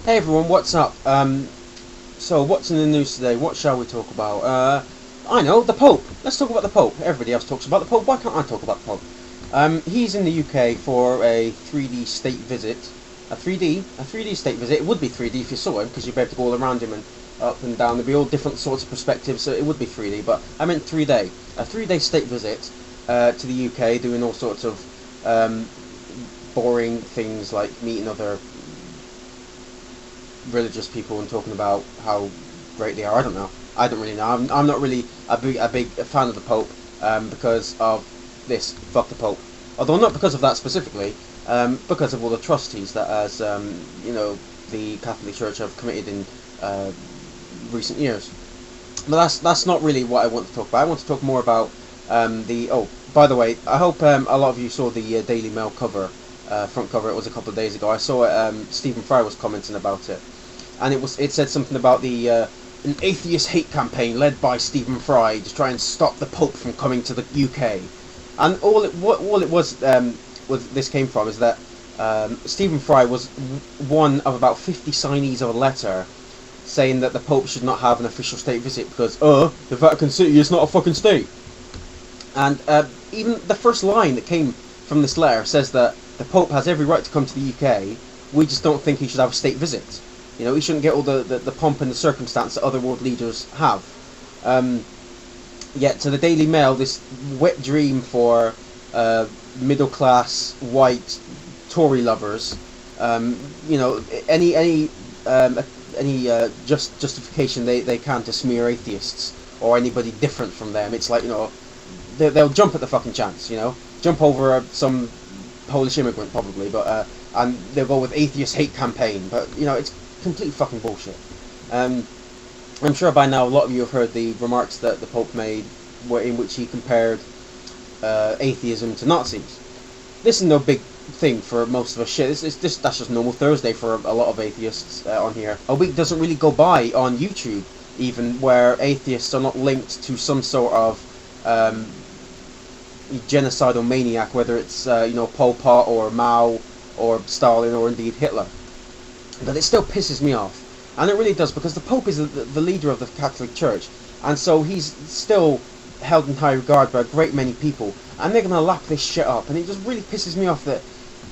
Hey everyone, what's up? So what's in the news today? What shall we talk about? I know, the Pope. Let's talk about the Pope. Everybody else talks about the Pope. Why can't I talk about the Pope? He's in the UK for a 3D state visit. A 3D state visit. It would be 3D if you saw him, because you'd be able to go all around him and up and down. There'd be all different sorts of perspectives, so it would be 3D. But I meant 3D. A 3-day state visit to the UK, doing all sorts of boring things like meeting other religious people and talking about how great they are. I don't know. I don't really know. I'm not really a big fan of the Pope because of this. Fuck the Pope. Although not because of that specifically, because of all the atrocities that, as the Catholic Church have committed in recent years. But that's not really what I want to talk about. I want to talk more about the. Oh, by the way, I hope a lot of you saw the Daily Mail cover. Front cover. It was a couple of days ago. I saw it. Stephen Fry was commenting about it, and it said something about the an atheist hate campaign led by Stephen Fry to try and stop the Pope from coming to the UK. And all it was this came from is that Stephen Fry was one of about 50 signees of a letter saying that the Pope should not have an official state visit because the Vatican City is not a fucking state. And even the first line that came from this letter says that the Pope has every right to come to the UK. We just don't think he should have a state visit. You know, he shouldn't get all the pomp and the circumstance that other world leaders have. Yet to the Daily Mail, this wet dream for middle class white Tory lovers, any justification they can to smear atheists or anybody different from them. It's like, they'll jump at the fucking chance. Jump over some Polish immigrant probably, but and they'll go with atheist hate campaign, but it's complete fucking bullshit. I'm sure by now a lot of you have heard the remarks that the Pope made, in which he compared atheism to Nazis. This is no big thing for most of us. Shit, that's just normal Thursday for a lot of atheists on here. A week doesn't really go by on YouTube, even where atheists are not linked to some sort of genocidal maniac, whether it's Pol Pot or Mao or Stalin or indeed Hitler. But it still pisses me off, and it really does, because the Pope is the leader of the Catholic Church, and so he's still held in high regard by a great many people, and they're gonna lap this shit up, and it just really pisses me off that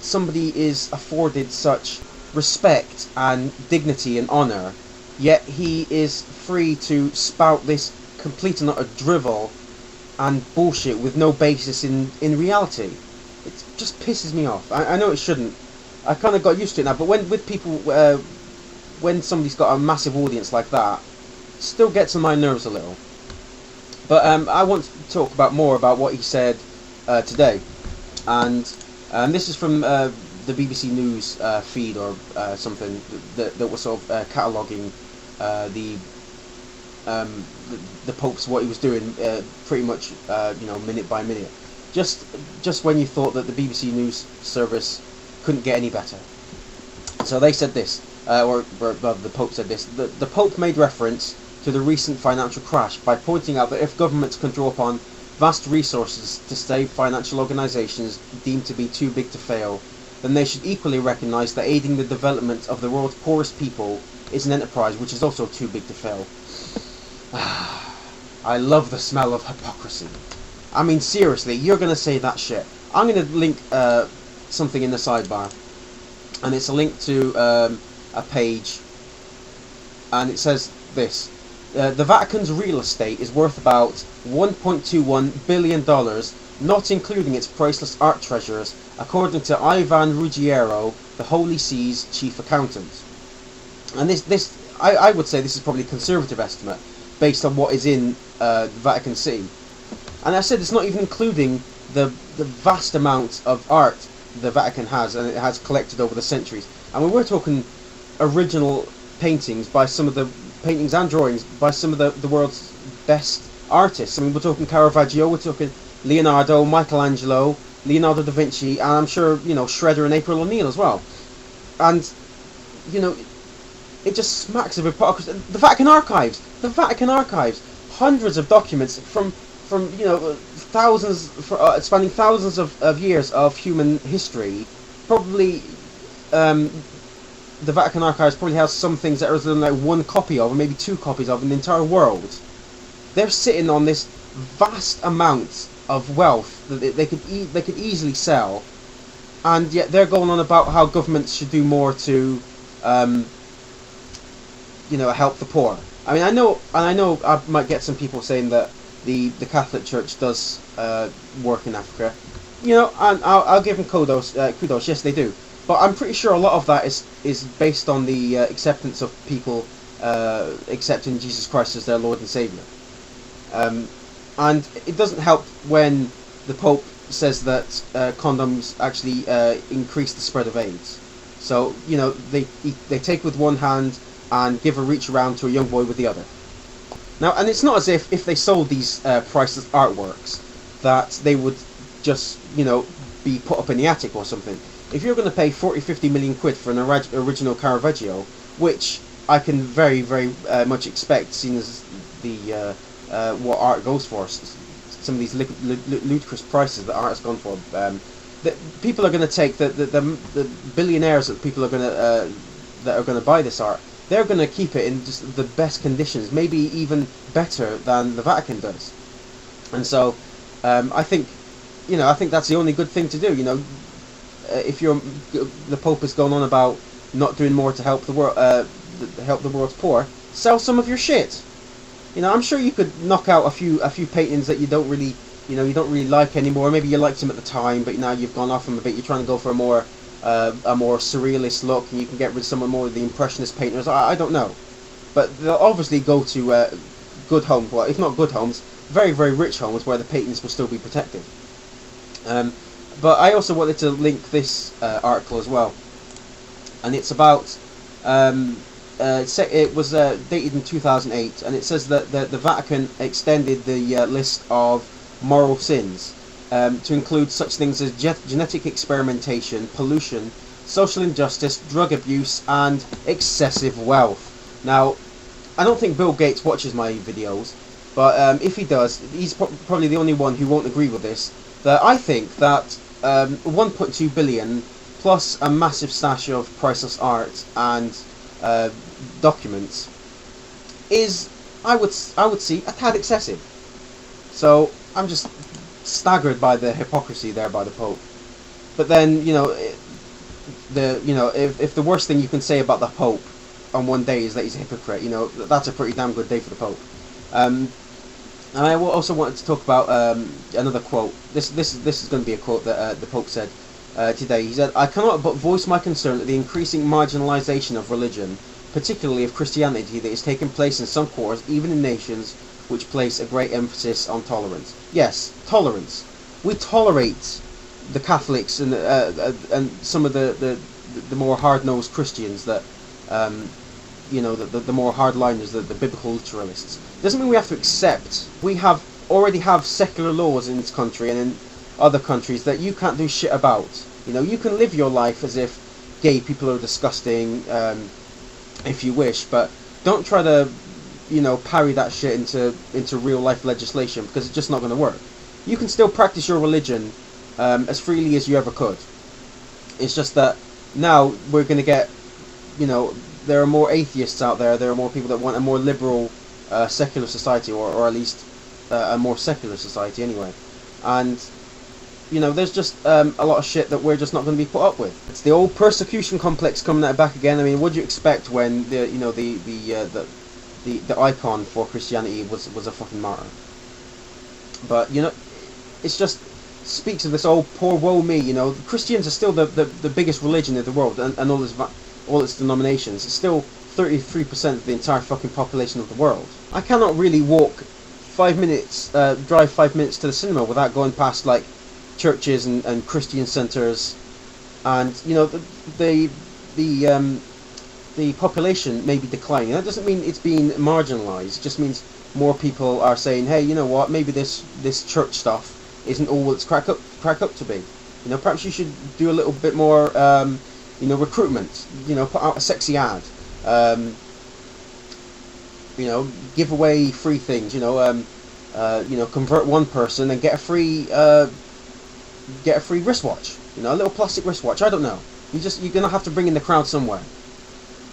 somebody is afforded such respect and dignity and honour, yet he is free to spout this complete and utter drivel and bullshit with no basis in reality. It just pisses me off. I know it shouldn't. I kind of got used to it now, but when somebody's got a massive audience like that, it still gets on my nerves a little. But I want to talk more about what he said today, and this is from the BBC News feed or something that was sort of cataloguing the Pope's, what he was doing, pretty much minute by minute, just when you thought that the BBC News service couldn't get any better. So they said this, or the Pope said this. The Pope made reference to the recent financial crash by pointing out that if governments can draw upon vast resources to save financial organisations deemed to be too big to fail, then they should equally recognise that aiding the development of the world's poorest people is an enterprise which is also too big to fail. I love the smell of hypocrisy. I mean, seriously, you're going to say that shit. I'm going to link something in the sidebar, and it's a link to a page, and it says this: the Vatican's real estate is worth about $1.21 billion, not including its priceless art treasures, according to Ivan Ruggiero, the Holy See's chief accountant. And I would say this is probably a conservative estimate, based on what is in the Vatican City. And I said it's not even including the vast amount of art the Vatican has, and it has collected over the centuries. And we're talking original paintings by some of the paintings and drawings by some of the world's best artists. I mean, we're talking Caravaggio, we're talking Leonardo, Michelangelo, Leonardo da Vinci, and I'm sure Shredder and April O'Neil as well. And it just smacks of hypocrisy. The Vatican Archives, hundreds of documents from thousands, spanning thousands of years of human history, probably the Vatican archives probably has some things that are like one copy of, or maybe two copies of, in the entire world. They're sitting on this vast amount of wealth that they could easily sell, and yet they're going on about how governments should do more to, help the poor. I mean, I know I might get some people saying that the Catholic Church does work in Africa, and I'll give them kudos. Yes, they do. But I'm pretty sure a lot of that is based on the acceptance of people accepting Jesus Christ as their Lord and Savior. And it doesn't help when the Pope says that condoms actually increase the spread of AIDS. So, they take with one hand and give a reach around to a young boy with the other. Now, and it's not as if they sold these priceless artworks that they would just, be put up in the attic or something. If you're going to pay 40-50 million quid for an original Caravaggio, which I can very, very much expect, seeing as the what art goes for, some of these ludicrous prices that art has gone for, that people are going to take the billionaires that people are going to that are going to buy this art. They're going to keep it in just the best conditions, maybe even better than the Vatican does. And so, I think that's the only good thing to do. If the Pope is going on about not doing more to help the world, help the world's poor, sell some of your shit. I'm sure you could knock out a few paintings that you don't really like anymore. Maybe you liked them at the time, but now you've gone off them a bit. You're trying to go for a more surrealist look, and you can get rid of some more of the impressionist painters. I don't know, but they'll obviously go to good homes. Well, if not good homes, very, very rich homes where the paintings will still be protected. But I also wanted to link this article as well, and it's about it was dated in 2008, and it says that the Vatican extended the list of moral sins to include such things as genetic experimentation, pollution, social injustice, drug abuse, and excessive wealth. Now, I don't think Bill Gates watches my videos, but if he does, he's probably the only one who won't agree with this. That I think that 1.2 billion plus a massive stash of priceless art and documents is, I would see, a tad excessive. So I'm just staggered by the hypocrisy there by the Pope. But then if the worst thing you can say about the Pope on one day is that he's a hypocrite, that's a pretty damn good day for the Pope. And I also wanted to talk about another quote. This is going to be a quote that the Pope said today. He said, "I cannot but voice my concern at the increasing marginalization of religion, particularly of Christianity, that is taking place in some quarters, even in nations which place a great emphasis on tolerance." Yes, tolerance. We tolerate the Catholics and some of the more hard-nosed Christians that the more hardliners, the biblical literalists. Doesn't mean we have to accept. We already have secular laws in this country and in other countries that you can't do shit about. You can live your life as if gay people are disgusting, if you wish, but don't try to, parry that shit into real life legislation, because it's just not going to work. You can still practice your religion as freely as you ever could. It's just that now we're going to get, there are more atheists out there. There are more people that want a more liberal, secular society, or at least a more secular society anyway. And there's just a lot of shit that we're just not going to be put up with. It's the old persecution complex coming out back again. I mean, what do you expect when the icon for Christianity was a fucking martyr? But it's just speaks of this old poor woe me. Christians are still the biggest religion in the world, and all its denominations. It's still 33% of the entire fucking population of the world. I cannot really drive 5 minutes to the cinema without going past like churches and Christian centres, and the population may be declining. That doesn't mean it's being marginalised. It just means more people are saying, hey, you know what? Maybe this church stuff isn't all it's crack up to be. Perhaps you should do a little bit more. Recruitment. Put out a sexy ad. Give away free things. Convert one person and get a free wristwatch. A little plastic wristwatch. I don't know. You're gonna have to bring in the crowd somewhere.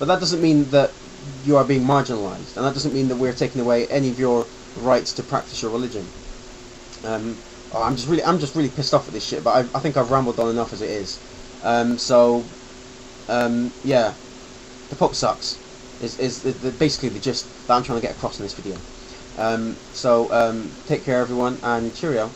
but that doesn't mean that you are being marginalised, and that doesn't mean that we're taking away any of your rights to practice your religion. I'm just really pissed off at this shit, but I think I've rambled on enough as it is. Yeah, the Pope sucks. Is basically the gist that I'm trying to get across in this video. Take care, everyone, and cheerio.